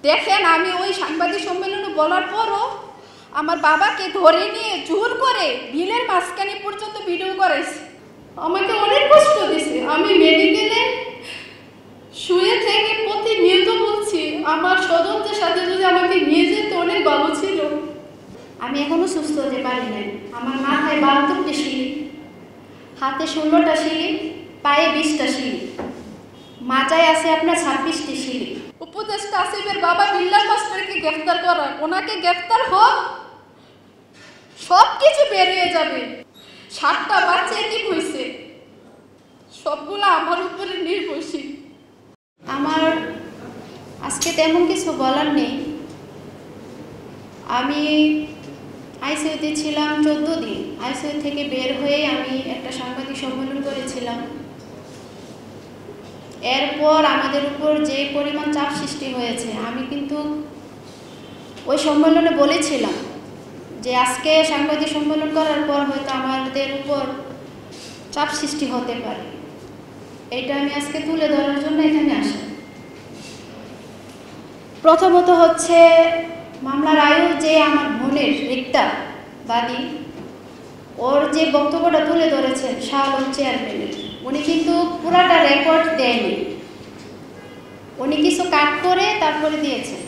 দেখেন আমি ওই সাংবাদিক সম্মেলনে বলার পরও আমার বাবাকে ধরে নিয়ে জোর করে বিলের মাঝখানে পর্যন্ত ভিডিও করেছে, আমাকে অনেক কষ্ট দিয়েছে। আমি মেডিকেলে শুয়ে থেকে প্রতিনিয়ত বলছি আমার স্বজনদের সাথে যদি আমাকে নিয়ে যেত অনেক ভালো ছিল। আমি এখনো সুস্থ হতে পারি না। আমার মাথায় 72টি সিঁড়ি, হাতে 16টা সিঁড়ি, পায়ে 20টা সিঁড়ি, মাজায় আছে আপনার 26টি সিঁড়ি। উপদেষ্টা আসিফের বাবা বিল্লাল মাস্টারকে গ্রেফতার করা, ওনাকে গ্রেফতার হোক, সব কিছু বেরিয়ে যাবে। 7টা বাচ্চা এতিম হয়েছে, সবগুলো আমার উপরে নির্ভরশীল। আমার আজকে তেমন কিছু বলার নেই। আমি আইসিইউতে ছিলাম 14 দিন। আইসিইউ থেকে বের হয়ে আমি একটা সাংবাদিক সম্মেলন করেছিলাম। এরপর আমাদের উপর যে পরিমাণ চাপ সৃষ্টি হয়েছে, আমি কিন্তু ওই সম্মেলনে বলেছিলাম যে আজকে সাংবাদিক সম্মেলন করার পর হয়তো আমাদের উপর চাপ সৃষ্টি হতে পারে। এটা আমি আজকে তুলে ধরার জন্য এখানে আসি। প্রথমত হচ্ছে মামলার আয়ু যে আমার বোনের রিক্তা বাদী, ওর যে বক্তব্যটা তুলে ধরেছেন শাহ আলম চেয়ারম্যানের, উনি কিন্তু পুরাটা রেকর্ড দেয়নি, উনি কিছু কাট করে তারপরে দিয়েছেন।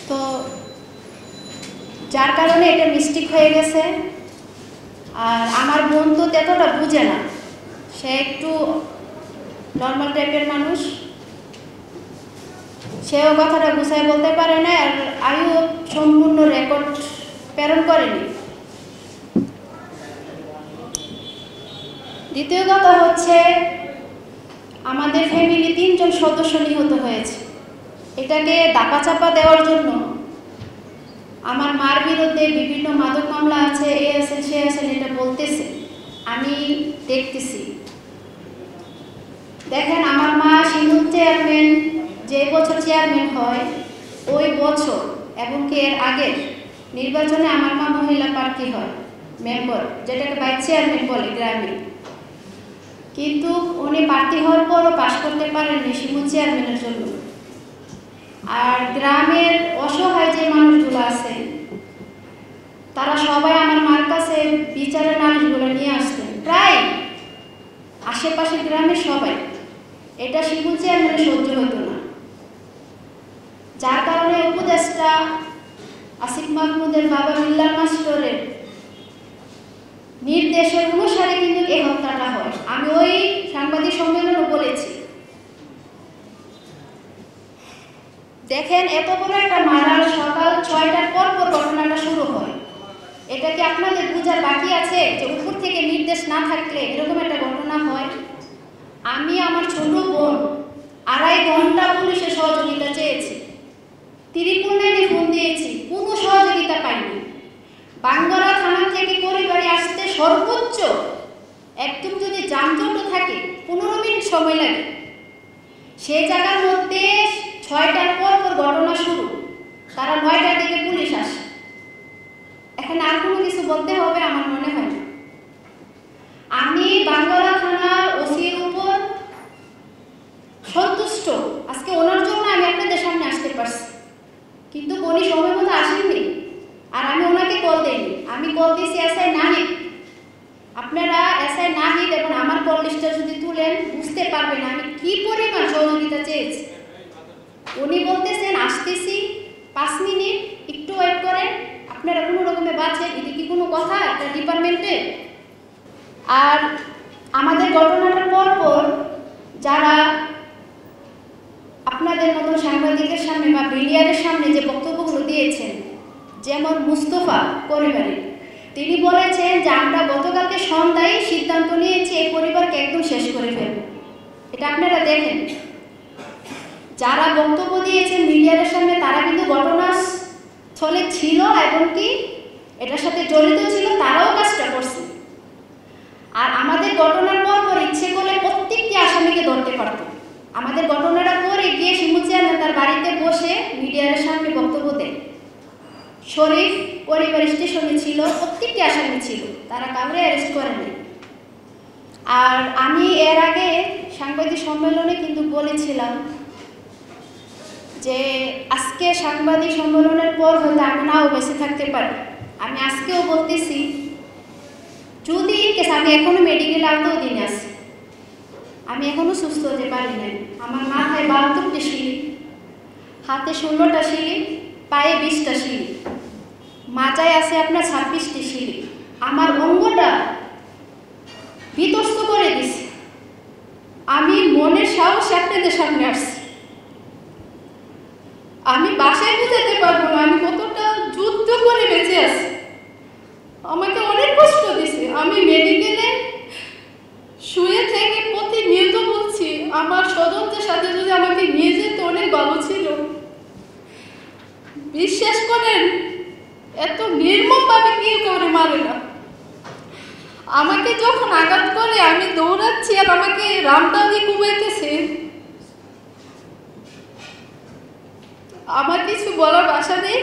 তো যার কারণে এটা মিস্টেক হয়ে গেছে। আর আমার বোন তো এতটা বুঝে না, সে একটু নর্মাল টাইপের মানুষ, সেও কথাটা গুছায় বলতে পারে না। আর আয়ু সম্পূর্ণ রেকর্ড প্রেরণ করেনি। দ্বিতীয় কথা হচ্ছে আমাদের ফ্যামিলি 3 জন সদস্য নিহত হয়েছে। এটাকে দাপাচাপা দেওয়ার জন্য আমার মার বিরুদ্ধে বিভিন্ন মাদক মামলা আছে, এ আছে সে আছে, এটা বলতেছে, আমি দেখতেছি। দেখেন আমার মা সিন্ধু চেয়ারম্যান যে বছর চেয়ারম্যান হয় ওই বছর এবং কি এর আগের নির্বাচনে আমার মা মহিলা প্রার্থী হয় মেম্বার, যেটাকে ভাইস চেয়ারম্যান বলে গ্রামে। কিন্তু উনি প্রার্থী হওয়ার পরও পাশ করতে পারেননি সিন্ধু চেয়ারম্যানের জন্য। আর গ্রামের অসহায় যে মানুষগুলো আছে তারা সবাই আমার মার কাছে বিচারের নালিশগুলো নিয়ে আসতেন, প্রায় আশেপাশের গ্রামের সবাই। এটা সিন্ধু চেয়ারম্যানের সহ্য হতো না, যার কারণে উপদেষ্টা আসিফ মাহমুদের বাবা বিল্লাল মাস্টারের নির্দেশের অনুসারে কিন্তু এই হত্যাটা হয়। আমি ওই সাংবাদিক সম্মেলনে বলেছি, দেখেন এত বড় একটা মারার সকাল 6টার পর পর ঘটনাটা শুরু হয়। এটা কি আপনাদের বুঝার বাকি আছে যে উপর থেকে নির্দেশ না থাকলে এরকম একটা ঘটনা হয়? আমি আমার ছোট বোন 2.5 ঘন্টা পুলিশের সহযোগিতা চেয়েছি, 399 ফোন দিয়েছি, কোনো সহযোগিতা পাইনি। বাঙ্গারা থানা থেকে পরিবারে আসতে সর্বোচ্চ একদম যদি যানজটও থাকে 15 মিনিট সময় লাগে। সেই জায়গার মধ্যে 6টার পর পর ঘটনা শুরু, তারা 9টার দিকে পুলিশ আসে। এখানে আর কোনো কিছু বলতে হবে আমার মনে হয় না। আমি বাঙ্গারা থানার ওসির উপর সন্তুষ্ট, আজকে ওনার জন্য আমি আপনাদের সামনে আসতে পারছি। কিন্তু উনি সময় মতো আসেননি, আর আমি ওনাকে কল দেইনি। আমি কল দিয়েছি এসআই নাহিদ। আপনারা এসআই নাহিদ এবং আমার কল লিস্টটা যদি তুলেন বুঝতে পারবেন আমি কি পরিমাণ সহযোগিতা চেয়েছি। উনি বলতেছেন আসতেছি, 5 মিনিট একটু ওয়েট করেন, আপনারা কোনো রকমে বাঁচেন। এটা কি কোনো কথা একটা ডিপার্টমেন্টে? আর আমাদের ঘটনাটার পর পর যারা আপনাদের মতো সাংবাদিকের সামনে বা মিডিয়ার সামনে যে বক্তব্যগুলো দিয়েছেন, যেমন মুস্তফা পরিবারে, তিনি বলেছেন যে আমরা গতকালকে সন্ধ্যায় সিদ্ধান্ত নিয়েছি এই পরিবারকে একদম শেষ করে ফেলব। এটা আপনারা দেখেন, যারা বক্তব্য দিয়েছেন মিডিয়ার সামনে তারা কিন্তু ঘটনাস্থলে ছিল এবং কি এটার সাথে জড়িত ছিল, তারাও কাজটা করছে। আর আমাদের ঘটনার পর পর ইচ্ছে করলে প্রত্যেকটি আসামিকে ধরতে পারত। আমাদের ঘটনাটা পরে গিয়ে সিন্ধু চেয়ারম্যান তার বাড়িতে বসে মিডিয়ার সামনে বক্তব্য দেয়। শরীফ পরিবার স্টেশনে ছিল, প্রত্যেকটি আসামি ছিল, তারা কাউকে অ্যারেস্ট করেনি। আর আমি এর আগে সাংবাদিক সম্মেলনে কিন্তু বলেছিলাম যে আজকে সাংবাদিক সম্মেলনের পর হয়তো আমি নাও বেঁচে থাকতে পারি। আমি আজকেও বলতেছি, যদি আমি এখনো মেডিকেলে আওতাও দিন আছি, আমি এখনো সুস্থ হতে পারি না। আমার মাথায় 72টি সিঁড়ি, হাতে 16টা সিঁড়ি, পায়ে 20টা সিঁড়ি, মাজায় আছে আপনার 26টি সিঁড়ি। আমার অঙ্গটা বিধ্বস্ত করে দিছে। আমি মনের সাহস আপনাদের সামনে আসছি। আমি বাসায় বুঝাতে পারবো না আমি কতটা যুদ্ধ করে বেঁচে আছি। আমাকে অনেক কষ্ট দিছে। আমি মেডিকেলে শুয়ে থেকে প্রতিনিয়ত বলছি, আমার স্বজনদের সাথে যদি আমাকে নিয়ে যেত অনেক ভালো ছিল। বিশ্বাস করেন, এত নির্মমভাবে কেউ কাউরে মারে না। আমাকে যখন আঘাত করে আমি দৌড়াচ্ছি আর আমাকে রামদাদি কুবাইতেছে, আমার কিছু বলার ভাষা নেই।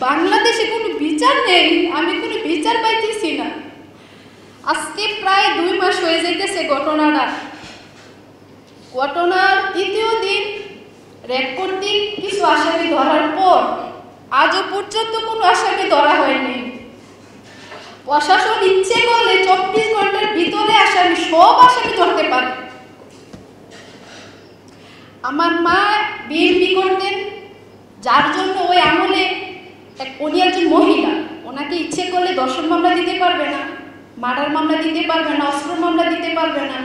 বাংলাদেশে কোনো বিচার নেই, আমি কোনো বিচার পাইতেছি না। আজকে প্রায় 2 মাস হয়ে যেতেছে ঘটনার তৃতীয় দিন র্যাব কর্তৃক কিছু আসামি ধরার পর আজও পর্যন্ত কোনো আসামি ধরা হয়নি। প্রশাসন ইচ্ছে করলে 24 ঘন্টার ভিতরে সব আসামি ধরতে পারে। আমার মা বিএনপি করতেন, যার জন্য ওই আমলে উনি একজন মহিলা, ওনাকে ইচ্ছে করলে ধর্ষণ মামলা দিতে পারবে না, মার্ডার মামলা দিতে পারবে না, অস্ত্র মামলা দিতে পারবে না।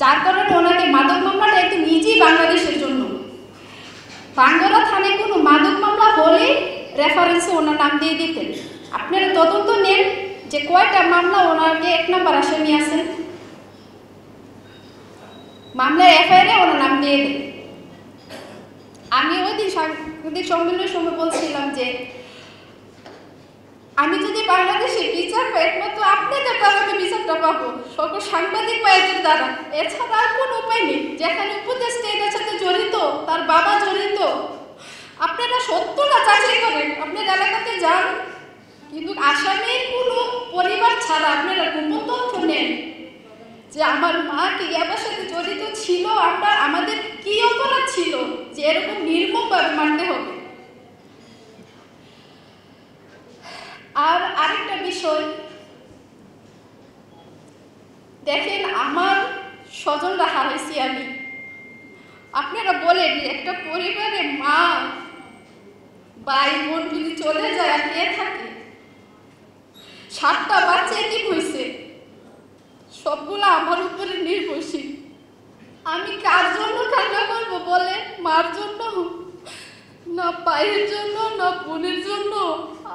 যার কারণে ওনাকে মাদক মামলাটা একদম ইজি বাংলাদেশের জন্য। বাঙ্গরা থানায় কোনো মাদক মামলা হলে রেফারেন্সে ওনার নাম দিয়ে দিতেন। আপনারা তদন্ত নেন যে কয়টা মামলা ওনাকে 1 নম্বর আসামি আছেন, মামলার এফআইআরে ওনার নাম দিয়ে দেন। আমি ওই দিন সাংবাদিক সম্মেলনের সময় বলছিলাম যে আমি যদি বাংলাদেশে বিচার পাই, একমাত্র আপনাদের দ্বারা আমি বিচারটা পাবো, সকল সাংবাদিক ভাইদের দ্বারা। এছাড়া আর কোনো উপায় নেই। যেখানে উপদেষ্টা এদের সাথে জড়িত, তার বাবা জড়িত, আপনারা সত্যটা যাচাই করেন, আপনার এলাকাতে যান, কিন্তু আসামির কোনো পরিবার ছাড়া আপনারা গোপন তথ্য নেন যে আমার মা কি ইয়াবার সাথে জড়িত ছিল, আমাদের কি অপরাধ ছিল যে এরকম নির্মমভাবে মারতে হবে। আর আরেকটা বিষয় দেখেন, আমার স্বজনরা হারাইছি আমি। আপনারা বলেন একটা পরিবারে মা ভাই বোন যদি চলে যায় আর কে থাকে? 7টা বাচ্চা এতিম হয়েছে, সবগুলো আমার উপরে নির্ভরশীল। আমি কার জন্য কান্না করবো বলে? মার জন্য না, পায়ের জন্য না, বোনের জন্য?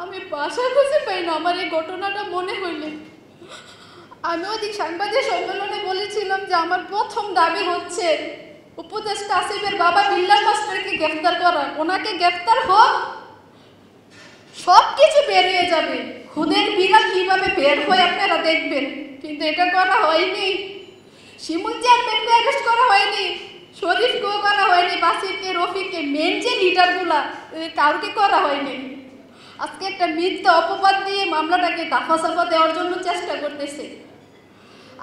আমি বাসা খুঁজে পাই না। আমার এই ঘটনাটা মনে হইলে আমি ওদিক সাংবাদিক সম্মেলনে বলেছিলাম যে আমার প্রথম দাবি হচ্ছে উপদেষ্টা আসিফের বাবা বিল্লাল মাস্টারকে গ্রেফতার করা। ওনাকে গ্রেফতার হোক, সব কিছু বেরিয়ে যাবে। খুদের বিড়াল কিভাবে বের হয় আপনারা দেখবেন, কিন্তু এটা করা হয়নি। শিমুল চেয়ারম্যানকে অ্যারেস্ট করা হয়নি, শরীফকেও করা হয়নি, বাসিরকে, রফিককে, মেন যে লিডারগুলা কাউকে করা হয়নি। আজকে একটা মিথ্যা অপবাদ দিয়ে মামলাটাকে দাফাসাফা দেওয়ার জন্য চেষ্টা করতেছে।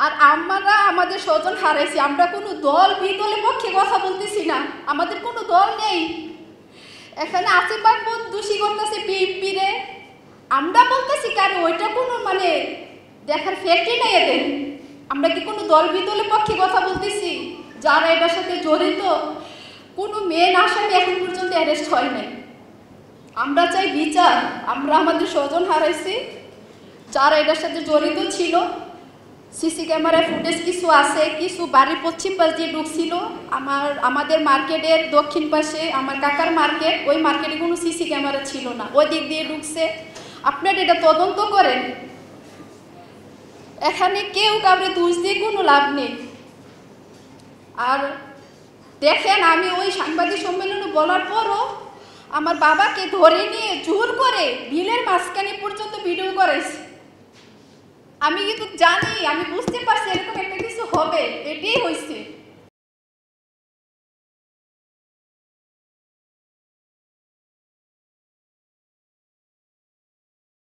আর আমরা আমাদের স্বজন হারাইছি। আমরা কোনো দল বিদলের পক্ষে কথা বলতেছি না, আমাদের কোনো দল নেই। এখানে আসিফ মাহমুদ দোষী করতেছে বিএনপি রে, আমরা বলতেছি কারণ ওইটা কোনো দেখার ফ্যাক্টরি নেই এদের। আমরা কি কোনো দল বিদলের পক্ষে কথা বলতেছি? যারা এটার সাথে জড়িত কোনো মেন আসামি এখন পর্যন্ত অ্যারেস্ট হয় নাই। আমরা চাই বিচার। আমরা আমাদের স্বজন হারাইছি যারা এটার সাথে জড়িত ছিল। সিসি ক্যামেরায় ফুটেজ কিছু আছে, কিছু বাড়ির পশ্চিম পাশ দিয়ে ঢুকছিল। আমাদের মার্কেটের দক্ষিণ পাশে আমার কাকার মার্কেট, ওই মার্কেটে কোনো সিসি ক্যামেরা ছিল না, ওই দিক দিয়ে ঢুকছে। আপনারা এটা তদন্ত করেন। এখানে কেউ কাউকে দোষ দিয়ে কোনো লাভ নেই। আর দেখেন, আমি ওই সাংবাদিক সম্মেলনে বলার পরও আমার বাবাকে ধরে নিয়ে জোর করে বিলের মাঝখানে পর্যন্ত ভিডিও করেছে। আমি কিন্তু জানি, আমি বুঝতে পারছি এরকম একটা কিছু হবে, এটাই হয়েছে।